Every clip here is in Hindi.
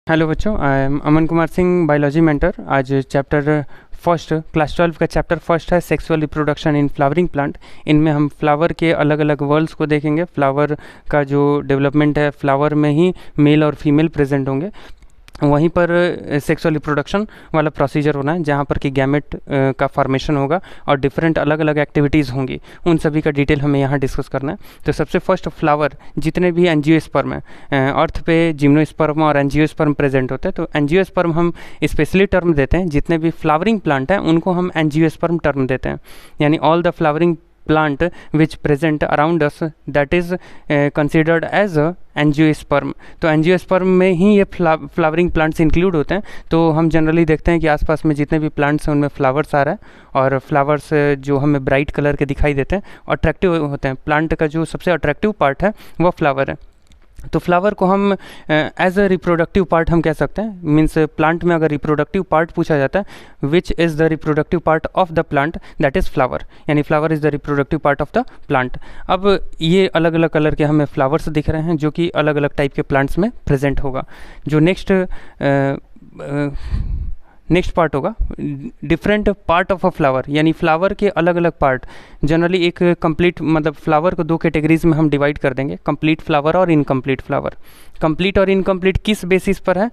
हेलो बच्चों, I am Aman Kumar Singh, biology mentor. आज चैप्टर फर्स्ट, क्लास 12 का चैप्टर फर्स्ट है sexual reproduction in flowering plant. इनमें हम फ्लावर के अलग अलग वर्ल्स को देखेंगे। फ्लावर का जो डेवलपमेंट है, फ्लावर में ही मेल और फीमेल प्रेजेंट होंगे, वहीं पर सेक्सुअल रिप्रोडक्शन वाला प्रोसीजर होना है, जहाँ पर कि गैमेट का फॉर्मेशन होगा और डिफरेंट अलग अलग एक्टिविटीज़ होंगी। उन सभी का डिटेल हमें यहाँ डिस्कस करना है। तो सबसे फर्स्ट, फ्लावर जितने भी एंजियोस्पर्म हैं, अर्थ पे जिम्नोस्पर्म और एंजियोस्पर्म प्रेजेंट होते हैं। तो एंजियोस्पर्म हम स्पेशली टर्म देते हैं, जितने भी फ्लावरिंग प्लांट हैं उनको हम एंजियोस्पर्म टर्म देते हैं। यानी all the flowering plant which present around us, that is considered as a angiosperm. तो एंजियोस्पर्म में ही ये फ्लावरिंग प्लांट्स इंक्लूड होते हैं। तो हम जनरली देखते हैं कि आसपास में जितने भी प्लांट्स हैं उनमें फ्लावर्स आ रहा है, और फ्लावर्स जो हमें ब्राइट कलर के दिखाई देते हैं, अट्रैक्टिव होते हैं। प्लांट का जो सबसे अट्रैक्टिव पार्ट है वह फ्लावर है। तो फ्लावर को हम एज अ रिप्रोडक्टिव पार्ट हम कह सकते हैं। मीन्स प्लांट में अगर रिप्रोडक्टिव पार्ट पूछा जाता है, which is the reproductive part of the plant, that is flower. यानी flower is the reproductive part of the plant. अब ये अलग अलग कलर के हमें फ्लावर्स दिख रहे हैं, जो कि अलग अलग टाइप के प्लांट्स में प्रेजेंट होगा। जो नेक्स्ट पार्ट होगा different part of a flower, यानी फ्लावर के अलग अलग पार्ट। जनरली एक कंप्लीट, मतलब फ्लावर को दो कैटेगरीज में हम डिवाइड कर देंगे, कंप्लीट फ्लावर और इनकम्प्लीट फ्लावर। कंप्लीट और इनकम्प्लीट किस बेसिस पर है?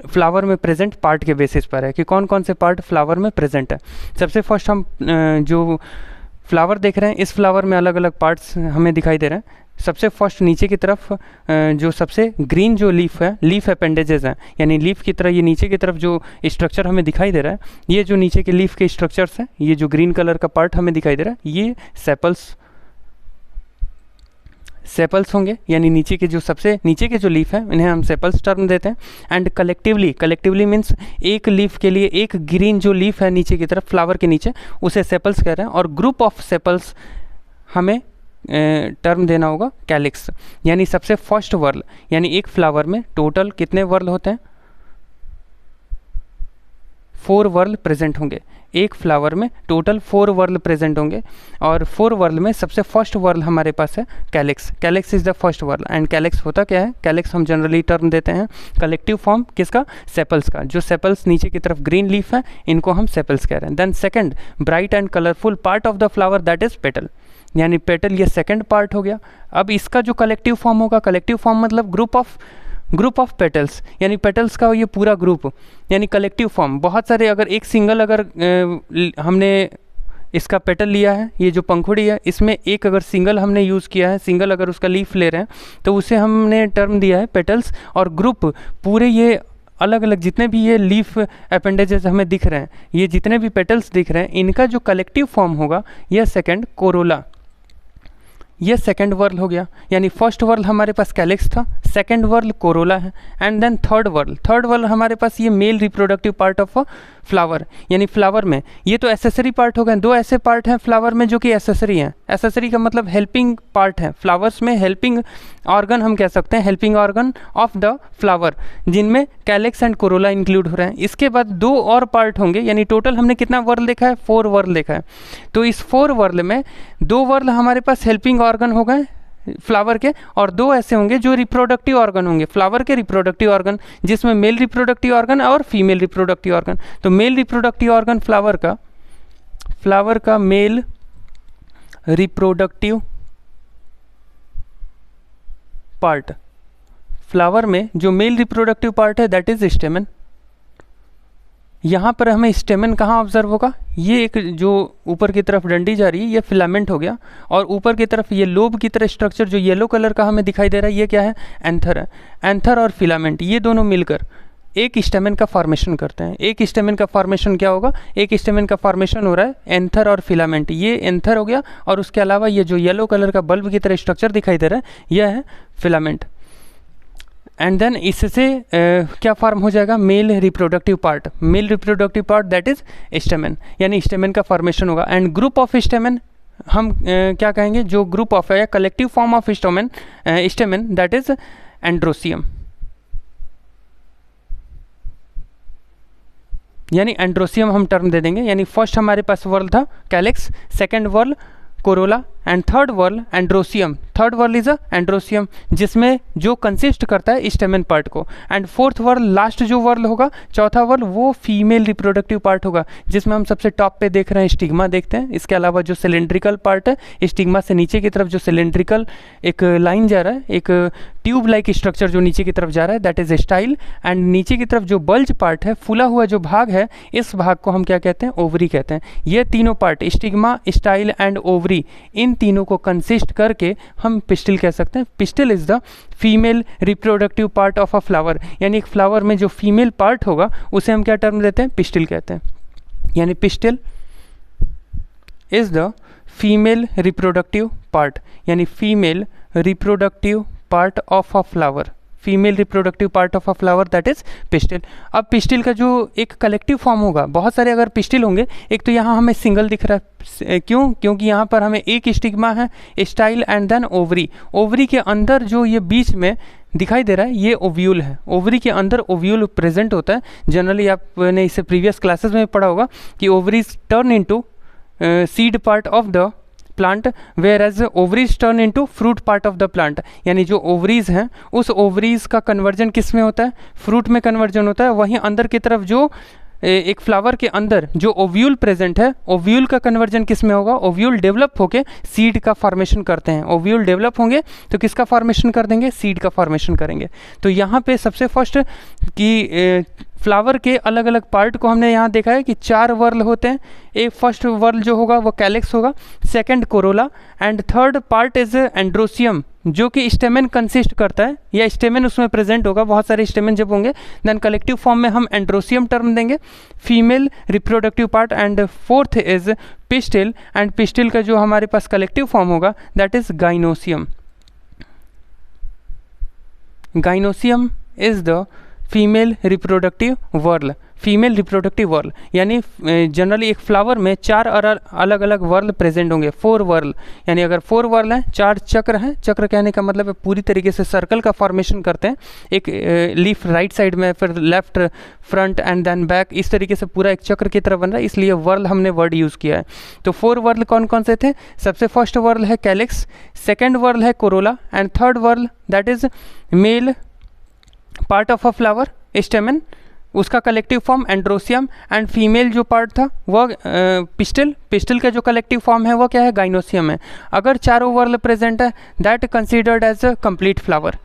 फ्लावर में प्रेजेंट पार्ट के बेसिस पर है कि कौन कौन से पार्ट फ्लावर में प्रेजेंट है। सबसे फर्स्ट हम जो फ्लावर देख रहे हैं, इस फ्लावर में अलग अलग पार्ट्स हमें दिखाई दे रहे हैं। सबसे फर्स्ट नीचे की तरफ जो सबसे ग्रीन जो लीफ है, लीफ अपेंडेजेस हैं, यानी लीफ की तरह ये नीचे की तरफ जो स्ट्रक्चर हमें दिखाई दे रहा है, ये जो नीचे के लीफ के स्ट्रक्चर्स हैं, ये जो ग्रीन कलर का पार्ट हमें दिखाई दे रहा है, ये सेपल्स होंगे। यानी नीचे के जो सबसे नीचे के जो लीफ है, इन्हें हम सेपल्स टर्म देते हैं। एंड कलेक्टिवली मीन्स एक लीफ के लिए एक ग्रीन जो लीफ है नीचे की तरफ फ्लावर के नीचे, उसे सेपल्स कह रहे हैं। और ग्रुप ऑफ सेपल्स हमें टर्म देना होगा कैलिक्स। यानी सबसे फर्स्ट वर्ल, यानी एक फ्लावर में टोटल कितने वर्ल होते हैं? 4 वर्ल प्रेजेंट होंगे। एक फ्लावर में टोटल 4 वर्ल प्रेजेंट होंगे, और 4 वर्ल में सबसे फर्स्ट वर्ल हमारे पास है calyx. Calyx is the first whorl. And calyx होता क्या है? कैलिक्स हम जनरली टर्म देते हैं कलेक्टिव फॉर्म किसका? सेपल्स का। जो सेपल्स नीचे की तरफ ग्रीन लीफ है, इनको हम सेपल्स कह रहे हैं। Then second, bright and colourful part of the flower, that is petal. यानी पेटल ये सेकंड पार्ट हो गया। अब इसका जो कलेक्टिव फॉर्म होगा, कलेक्टिव फॉर्म मतलब ग्रुप ऑफ पेटल्स, यानी पेटल्स का ये पूरा ग्रुप, यानी कलेक्टिव फॉर्म। बहुत सारे, अगर एक सिंगल अगर हमने इसका पेटल लिया है, ये जो पंखुड़ी है, इसमें एक अगर सिंगल हमने यूज़ किया है, सिंगल अगर उसका लीफ ले रहे हैं, तो उसे हमने टर्म दिया है पेटल्स। और ग्रुप पूरे ये अलग अलग जितने भी ये लीफ अपेंडेजेस हमें दिख रहे हैं, ये जितने भी पेटल्स दिख रहे हैं, इनका जो कलेक्टिव फॉर्म होगा, यह सेकंड कोरोला, ये सेकंड वर्ल हो गया। यानी फर्स्ट वर्ल हमारे पास कैलिक्स था, सेकंड वर्ल कोरोला है, एंड देन थर्ड वर्ल हमारे पास ये male reproductive part of a flower. यानी फ्लावर में ये तो एसेसरी पार्ट हो गए। 2 ऐसे पार्ट हैं फ्लावर में जो कि एसेसरी हैं। एसेसरी का मतलब हेल्पिंग पार्ट है। फ्लावर्स में हेल्पिंग ऑर्गन हम कह सकते हैं, helping organ of the flower, जिनमें कैलिक्स एंड कोरोला इंक्लूड हो रहे हैं। इसके बाद 2 और पार्ट होंगे, यानी टोटल हमने कितना वर्ल देखा है? 4 वर्ल देखा है। तो इस 4 वर्ल में 2 वर्ल हमारे पास हेल्पिंग ऑर्गन हो गए फ्लावर के, और 2 ऐसे होंगे जो रिप्रोडक्टिव ऑर्गन होंगे, फ्लावर के रिप्रोडक्टिव ऑर्गन, जिसमें मेल रिप्रोडक्टिव ऑर्गन और फीमेल रिप्रोडक्टिव ऑर्गन। तो मेल रिप्रोडक्टिव ऑर्गन फ्लावर का मेल रिप्रोडक्टिव पार्ट, फ्लावर में जो मेल रिप्रोडक्टिव पार्ट है, दैट इज स्टेमन। यहाँ पर हमें स्टेमन कहाँ ऑब्जर्व होगा? ये एक जो ऊपर की तरफ डंडी जा रही है, ये फिलामेंट हो गया, और ऊपर की तरफ ये लोब की तरह स्ट्रक्चर जो येलो कलर का हमें दिखाई दे रहा है, ये क्या है? एंथर है। एंथर और फिलामेंट ये दोनों मिलकर एक स्टेमन का फॉर्मेशन करते हैं। एक स्टेमन का फॉर्मेशन क्या होगा? एक स्टेमन का फॉर्मेशन हो रहा है एंथर और फिलामेंट। ये एंथर हो गया, और उसके अलावा ये जो येलो कलर का बल्ब की तरह स्ट्रक्चर दिखाई दे रहा है, यह है फिलामेंट। एंड देन इससे क्या फॉर्म हो जाएगा? Male reproductive part that is स्टेमन। यानी स्टेमन का फॉर्मेशन होगा। एंड ग्रुप ऑफ स्टेमन हम क्या कहेंगे? जो ग्रुप ऑफ है या collective form of stamen that is androecium. यानी एंड्रोसियम हम टर्म दे देंगे। यानी फर्स्ट हमारे पास वर्ल था calyx, second whorl corolla, and third whorl androecium, third whorl is a androecium जिसमें जो कंसिस्ट करता है स्टेमन पार्ट को। एंड फोर्थ वर्ल, लास्ट जो वर्ल होगा, चौथा वर्ल, वो फीमेल रिप्रोडक्टिव पार्ट होगा जिसमें हम सबसे टॉप पे देख रहे हैं स्टिग्मा देखते हैं। इसके अलावा जो सिलेंड्रिकल पार्ट है, स्टिग्मा से नीचे की तरफ जो सिलेंड्रिकल एक लाइन जा रहा है, एक ट्यूब लाइक स्ट्रक्चर जो नीचे की तरफ जा रहा है, दैट इज स्टाइल। एंड नीचे की तरफ जो बल्ज पार्ट है, फूला हुआ जो भाग है, इस भाग को हम क्या कहते हैं, ओवरी कहते हैं। ये तीनों part stigma, style and ovary, इन तीनों को कंसिस्ट करके हम पिस्टिल कह सकते हैं। Pistil is the female reproductive part of a flower, यानी एक फ्लावर में जो फीमेल पार्ट होगा उसे हम क्या टर्म देते हैं, पिस्टिल कहते हैं। यानी pistil is the female reproductive part, यानी female reproductive part of a flower, female reproductive part of a flower, that is pistil. अब पिस्टिल का जो एक कलेक्टिव फॉर्म होगा, बहुत सारे अगर पिस्टिल होंगे, एक तो यहाँ हमें सिंगल दिख रहा है, क्यों, क्योंकि यहाँ पर हमें एक स्टिग्मा है, style and then ovary. Ovary के अंदर जो ये बीच में दिखाई दे रहा है, ये ओव्यूल है। ओवरी के अंदर ओव्यूल प्रेजेंट होता है। जनरली आपने इसे प्रीवियस क्लासेस में पढ़ा होगा कि ovaries turn into seed part of the plant, whereas ovaries turn into fruit part of the plant. यानी जो ओवरीज हैं, उस ओवरीज का कन्वर्जन किस में होता है, फ्रूट में कन्वर्जन होता है। वहीं अंदर की तरफ जो एक फ्लावर के अंदर जो ओव्यूल प्रेजेंट है, ओव्यूल का कन्वर्जन किस में होगा, ओव्यूल डेवलप होके सीड का फॉर्मेशन करते हैं। ओव्यूल डेवलप होंगे तो किसका फॉर्मेशन कर देंगे, सीड का फॉर्मेशन करेंगे। तो यहाँ पे सबसे फर्स्ट कि फ्लावर के अलग अलग पार्ट को हमने यहाँ देखा है कि 4 वर्ल होते हैं। एक फर्स्ट वर्ल जो होगा वो कैलिक्स होगा, second Corolla, and third part is androecium जो कि स्टेमेन कंसिस्ट करता है, या स्टेमेन उसमें प्रेजेंट होगा। बहुत सारे स्टेमेन जब होंगे देन कलेक्टिव फॉर्म में हम एंड्रोसियम टर्म देंगे, female reproductive part. And fourth is pistil, and pistil का जो हमारे पास कलेक्टिव फॉर्म होगा that is gynoecium. Gynoecium is the female reproductive whorl, female reproductive whorl. यानी जनरली एक फ्लावर में 4 अलग अलग वर्ल प्रेजेंट होंगे, 4 वर्ल। यानी अगर 4 वर्ल हैं, 4 चक्र हैं, चक्र कहने का मतलब है पूरी तरीके से सर्कल का फॉर्मेशन करते हैं। एक लीफ राइट साइड में, फिर left, front and then back, इस तरीके से पूरा एक चक्र की तरह बन रहा है, इसलिए वर्ल हमने वर्ड यूज़ किया है। तो 4 वर्ल कौन कौन से थे, सबसे फर्स्ट वर्ल है कैलिक्स, सेकेंड वर्ल है corolla, and third whorl that is male part of a flower, stamen, उसका collective form androecium, and female जो पार्ट था वह पिस्टिल, पिस्टिल का जो कलेक्टिव फॉर्म है वो क्या है, गाइनोसियम है। अगर चारों वर्ल प्रेजेंट है that considered as a complete flower.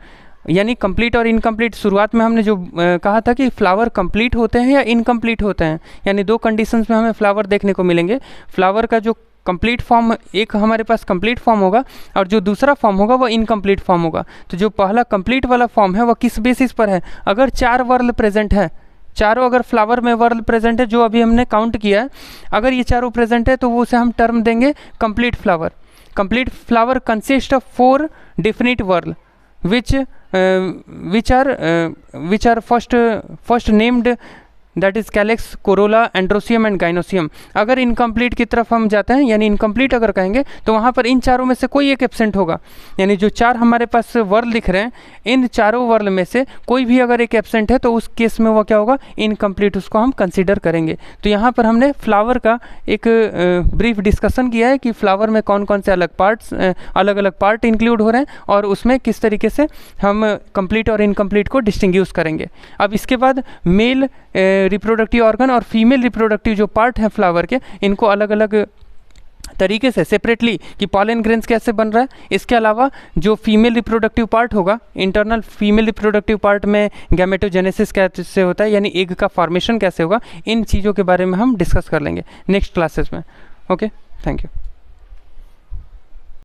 यानी कंप्लीट और इनकम्प्लीट, शुरुआत में हमने जो कहा था कि फ्लावर कंप्लीट होते हैं या इनकम्प्लीट होते हैं, यानी 2 कंडीशंस में हमें फ्लावर देखने को मिलेंगे। फ्लावर का जो कंप्लीट फॉर्म, एक हमारे पास कंप्लीट फॉर्म होगा और जो दूसरा फॉर्म होगा वो इनकम्प्लीट फॉर्म होगा। तो जो पहला कंप्लीट वाला फॉर्म है वो किस बेसिस पर है, अगर 4 वर्ल प्रेजेंट है, चारों अगर फ्लावर में वर्ल प्रेजेंट है, जो अभी हमने काउंट किया है, अगर ये चारों प्रेजेंट है तो वो उसे हम टर्म देंगे complete flower. Complete flower consist of 4 definite whorl which are first named, that is calyx, corolla, androecium and gynoecium. अगर इनकम्प्लीट की तरफ हम जाते हैं, यानी इनकम्प्लीट अगर कहेंगे तो वहाँ पर इन चारों में से कोई एक एब्सेंट होगा। यानी जो 4 हमारे पास वर्ल दिख रहे हैं, इन चारों वर्ल में से कोई भी अगर एक एब्सेंट है तो उस केस में वो क्या होगा, इनकम्प्लीट, उसको हम कंसिडर करेंगे। तो यहाँ पर हमने फ्लावर का एक ब्रीफ डिस्कशन किया है कि फ्लावर में कौन कौन से अलग अलग पार्ट इंक्लूड हो रहे हैं और उसमें किस तरीके से हम कंप्लीट और इनकम्प्लीट को डिस्टिंग्विश करेंगे। अब इसके बाद मेल रिप्रोडक्टिव ऑर्गन और फीमेल रिप्रोडक्टिव जो पार्ट है फ्लावर के, इनको अलग अलग तरीके से सेपरेटली कि पॉलन ग्रेन्स कैसे बन रहा है। इसके अलावा जो फीमेल रिप्रोडक्टिव पार्ट होगा, इंटरनल फीमेल रिप्रोडक्टिव पार्ट में गैमेटोजेनेसिस कैसे होता है, यानी एग का फॉर्मेशन कैसे होगा, इन चीज़ों के बारे में हम डिस्कस कर लेंगे नेक्स्ट क्लासेस में। Okay, thank you.